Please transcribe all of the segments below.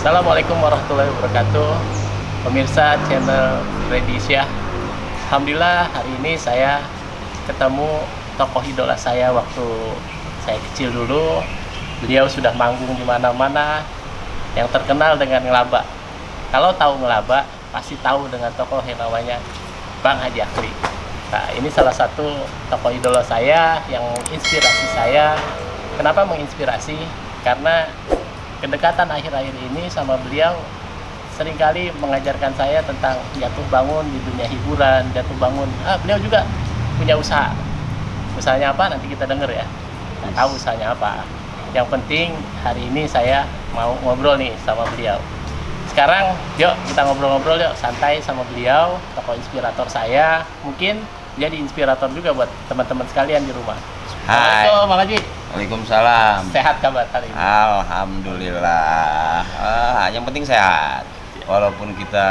Assalamualaikum warahmatullahi wabarakatuh. Pemirsa channel Redisya. Alhamdulillah hari ini saya ketemu tokoh idola saya waktu saya kecil dulu. Beliau sudah manggung di mana-mana, yang terkenal dengan Ngelaba. Kalau tahu Ngelaba, pasti tahu dengan tokoh yang namanya Bang Haji Akri. Nah, ini salah satu tokoh idola saya yang inspirasi saya. Kenapa menginspirasi? Karena kedekatan akhir-akhir ini sama beliau seringkali mengajarkan saya tentang jatuh bangun di dunia hiburan, jatuh bangun. Beliau juga punya usaha. Usahanya apa? Nanti kita denger ya. Nggak tahu usahanya apa. Yang penting hari ini saya mau ngobrol nih sama beliau. Sekarang yuk kita ngobrol-ngobrol yuk, santai sama beliau, tokoh inspirator saya. Mungkin jadi inspirator juga buat teman-teman sekalian di rumah. Hai. Assalamualaikum Bang Haji. Waalaikumsalam. Sehat kabar hari ini? Alhamdulillah. Yang penting sehat. Walaupun kita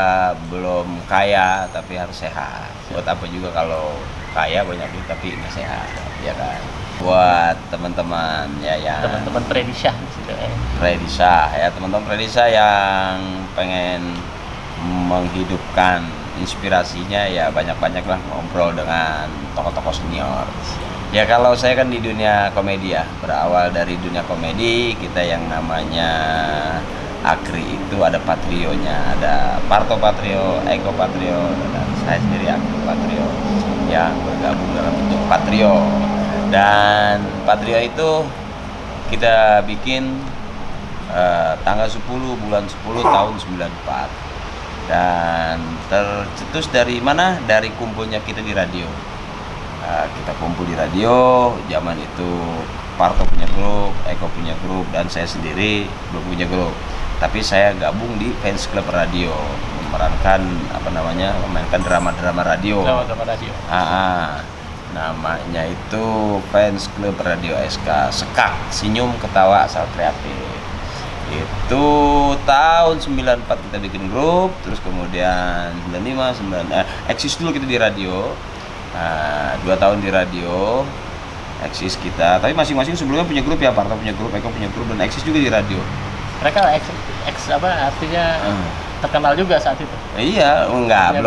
belum kaya, tapi harus sehat. Buat apa juga kalau kaya banyak duit tapi nggak sehat, ya kan? Buat teman-teman ya yang Teman-teman Predisya teman-teman Predisya yang pengen menghidupkan inspirasinya, ya banyak-banyaklah ngobrol dengan tokoh-tokoh senior. Ya kalau saya kan di dunia komedi ya, berawal dari dunia komedi, kita yang namanya Akri itu ada Patrionya, ada Parto Patrio, Eko Patrio, dan saya sendiri Akri Patrio yang bergabung dalam bentuk Patrio. Dan Patrio itu kita bikin tanggal 10 bulan 10 tahun 94. Dan tercetus dari mana? Dari kumpulnya kita di radio. Kita kumpul di radio, zaman itu Parto punya grup, Eko punya grup, dan saya sendiri belum punya grup. Tapi saya gabung di fans club radio, memainkan drama-drama radio. Drama radio. Namanya itu fans club radio SK, Sekak, senyum ketawa asal kreatif. Itu tahun 94 kita bikin grup, terus kemudian 95, eksis dulu kita di radio. 2 tahun di radio, eksis kita. Tapi masing-masing sebelumnya punya grup ya, Parto punya grup, Eko punya grup, dan eksis juga di radio. Mereka artinya terkenal juga saat itu. Iya, enggak,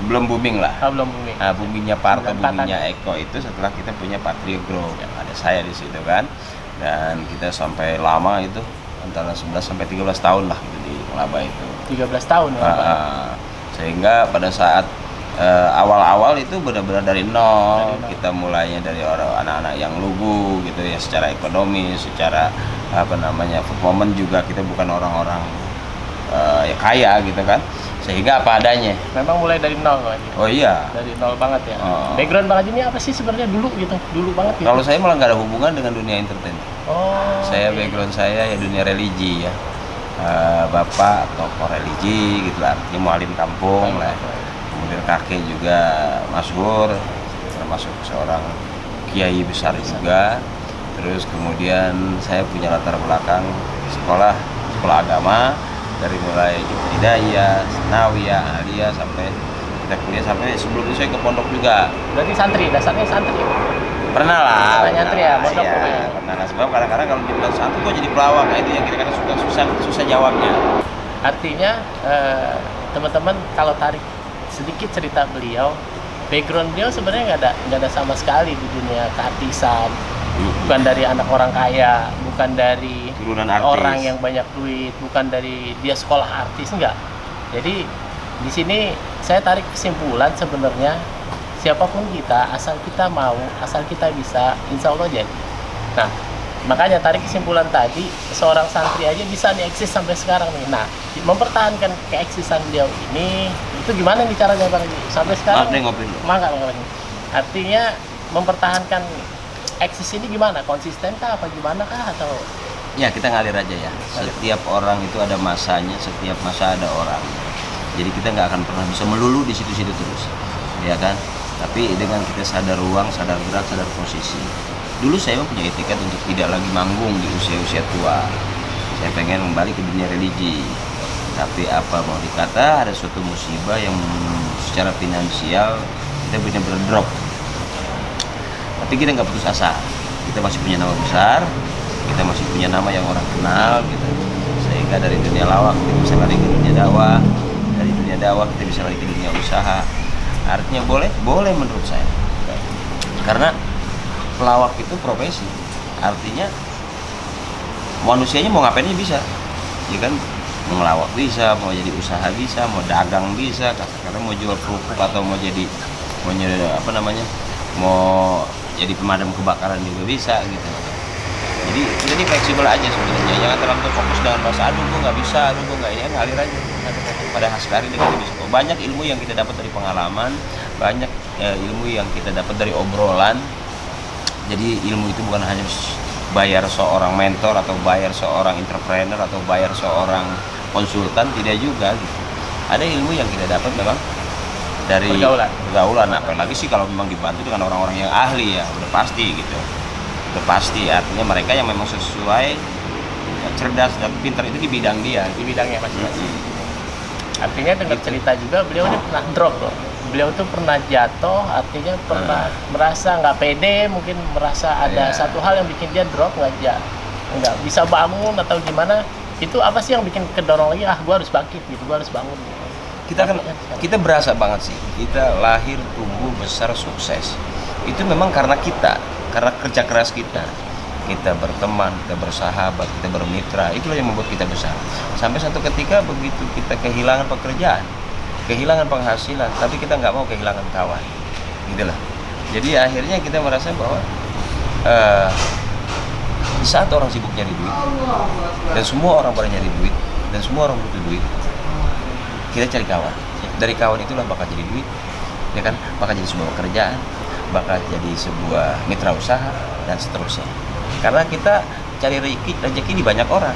belum booming lah. Belum booming. Boomingnya Parto, boomingnya Eko itu setelah kita punya Patrio Group. Ada saya di situ kan. Dan kita sampai lama itu antara 11 sampai 13 tahun lah gitu di Ngelaba itu. 13 tahun sehingga pada saat awal-awal itu benar-benar dari nol. Kita mulainya dari anak-anak yang lugu gitu ya, secara ekonomi, secara performan juga kita bukan orang-orang ya kaya gitu kan, sehingga apa adanya. Memang mulai dari nol lagi. Oh iya. Dari nol banget ya. Background Bang Haji ini apa sih sebenarnya dulu banget gitu? Kalau saya malah nggak ada hubungan dengan dunia entertain. Saya background saya ya dunia religi ya. Bapak tokoh religi gitu lah, artinya mualim kampung lah. Kemudian kakek juga masyhur, termasuk seorang kiai besar juga. Terus kemudian saya punya latar belakang sekolah agama, dari mulai Hidayah, Sanawiyah, Aliyah, sampai kita kuliah, sampai sebelum itu saya ke pondok juga. Berarti dasarnya santri. Pernah lah. Nyantri ya, pondok ya, pernah lah. Sebab kadang-kadang kalau dibilang santri kok jadi pelawak, itu yang kita kadang susah jawabnya. Artinya teman-teman kalau tarik sedikit cerita beliau, background beliau sebenarnya nggak ada sama sekali di dunia keartisan. Bukan dari anak orang kaya, bukan dari orang yang banyak duit, bukan dari dia sekolah artis, enggak. Jadi di sini saya tarik kesimpulan sebenarnya siapapun kita, asal kita mau, asal kita bisa, insya Allah jadi. Nah, makanya tarik kesimpulan tadi, seorang santri aja bisa nih eksis sampai sekarang nih. Nah, mempertahankan keeksisan beliau ini, itu gimana nih caranya Bang? Sampai sekarang? Bang. Artinya mempertahankan eksis ini gimana? Konsisten kah? Apa gimana kah? Atau? Ya, kita ngalir aja ya. Setiap orang itu ada masanya, setiap masa ada orang. Jadi kita nggak akan pernah bisa melulu di situ-situ terus, ya kan? Tapi dengan kita sadar ruang, sadar gerak, sadar posisi. Dulu saya punya etikat untuk tidak lagi manggung di usia-usia tua. Saya pengen kembali ke dunia religi. Tapi apa mau dikata, ada suatu musibah yang secara finansial kita benar-benar drop. Tapi kita nggak putus asa. Kita masih punya nama besar, kita masih punya nama yang orang kenal gitu. ketika dari dunia lawak kita bisa lari ke dunia dakwah, dari dunia dakwah kita bisa lari ke dunia usaha. Artinya boleh menurut saya, karena pelawak itu profesi, artinya manusianya mau ngapain aja bisa, ya kan, mau ngelawak bisa, mau jadi usaha bisa, mau dagang bisa, karena mau jual kerupuk atau mau jadi mau jadi pemadam kebakaran juga bisa gitu. Jadi kita ini fleksibel aja sebenarnya, jangan terlalu terfokus dengan bahasa aduh gue nggak bisa, aduh gue nggak, ini ngalir aja. Pada hasil kita bisa. Banyak ilmu yang kita dapat dari pengalaman, banyak ilmu yang kita dapat dari obrolan. Jadi ilmu itu bukan hanya bayar seorang mentor atau bayar seorang entrepreneur atau bayar seorang konsultan, tidak juga gitu. Ada ilmu yang kita dapat memang dari pergaulan, apalagi sih kalau memang dibantu dengan orang-orang yang ahli, ya udah pasti gitu. Udah pasti, artinya mereka yang memang sesuai, cerdas dan pintar itu di bidang dia, di bidangnya masing-masing. Artinya dengar cerita juga beliau ini pernah drop loh. Beliau tuh pernah jatuh, artinya pernah merasa nggak pede, mungkin merasa ada satu hal yang bikin dia drop, nggak bisa bangun atau gimana. Itu apa sih yang bikin kedorong lagi, gue harus bangkit gitu, gue harus bangun gitu. Kita berasa banget sih, kita lahir, tumbuh, besar, sukses. Itu memang karena kerja keras kita berteman, kita bersahabat, kita bermitra, itulah yang membuat kita besar. Sampai satu ketika begitu kita kehilangan pekerjaan, kehilangan penghasilan, tapi kita nggak mau kehilangan kawan, gitulah. Jadi akhirnya kita merasa bahwa di saat orang sibuk nyari duit, dan semua orang pada nyari duit, dan semua orang butuh duit, kita cari kawan. Dari kawan itulah bakal jadi duit, ya kan, bakal jadi sebuah pekerjaan, bakal jadi sebuah mitra usaha, dan seterusnya. Karena kita cari rezeki di banyak orang,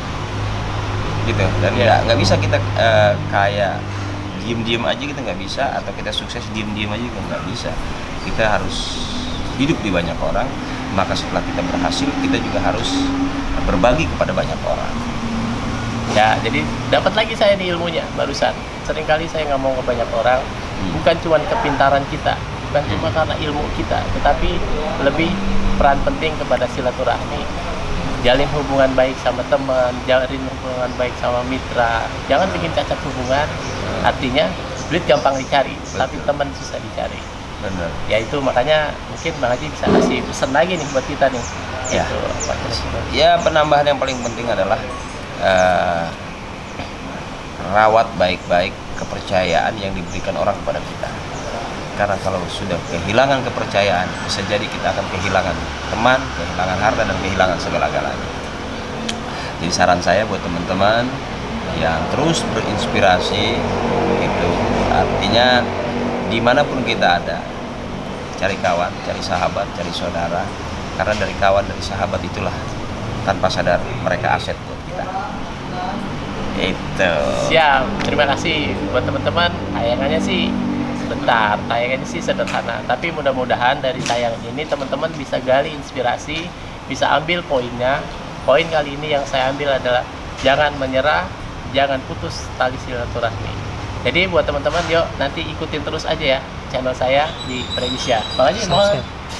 gitu. Dan nggak bisa kita kayak diem aja, kita nggak bisa, atau kita sukses diem aja juga nggak bisa. Kita harus hidup di banyak orang. Maka setelah kita berhasil, kita juga harus berbagi kepada banyak orang. Ya, jadi dapat lagi saya di ilmunya barusan. Seringkali saya ngomong ke banyak orang, bukan cuma kepintaran kita, bukan cuma karena ilmu kita, tetapi lebih peran penting kepada silaturahmi. Jalin hubungan baik sama teman, jalin hubungan baik sama mitra. Jangan bikin cacat hubungan. Artinya duit gampang dicari, tapi teman susah dicari. Benar. Ya itu makanya mungkin Bang Haji bisa kasih pesan lagi nih buat kita nih. Ya. Itu, ya, penambahan yang paling penting adalah rawat baik-baik kepercayaan yang diberikan orang kepada kita. Karena kalau sudah kehilangan kepercayaan, bisa jadi kita akan kehilangan teman, kehilangan harta, dan kehilangan segala-galanya. Jadi saran saya buat teman-teman yang terus berinspirasi, itu artinya dimanapun kita ada, cari kawan, cari sahabat, cari saudara. Karena dari kawan, dari sahabat itulah tanpa sadar mereka aset buat kita. Itu. Siap, terima kasih buat teman-teman. Tayangannya sih sebentar, tayangannya sih sederhana, tapi mudah-mudahan dari tayangan ini teman-teman bisa gali inspirasi, bisa ambil poinnya. Poin kali ini yang saya ambil adalah jangan menyerah, jangan putus tali silaturahmi. Jadi buat teman-teman, yuk nanti ikutin terus aja ya channel saya di Predisya. Bang Haji mau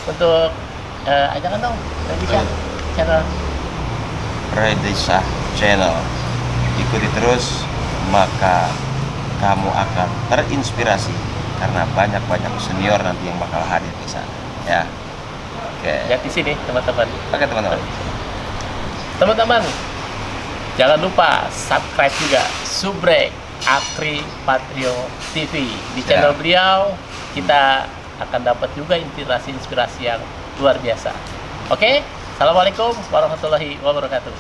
untuk ajakan dong Predisya channel. Predisya channel, ikuti terus, maka kamu akan terinspirasi karena banyak senior nanti yang bakal hadir di sana, ya. Oke. Lihat di sini teman-teman. Oke teman-teman. Teman-teman, jangan lupa subscribe juga Subrek Akri Patrio TV di channel beliau. Kita akan dapat juga inspirasi yang luar biasa. Oke, assalamualaikum warahmatullahi wabarakatuh.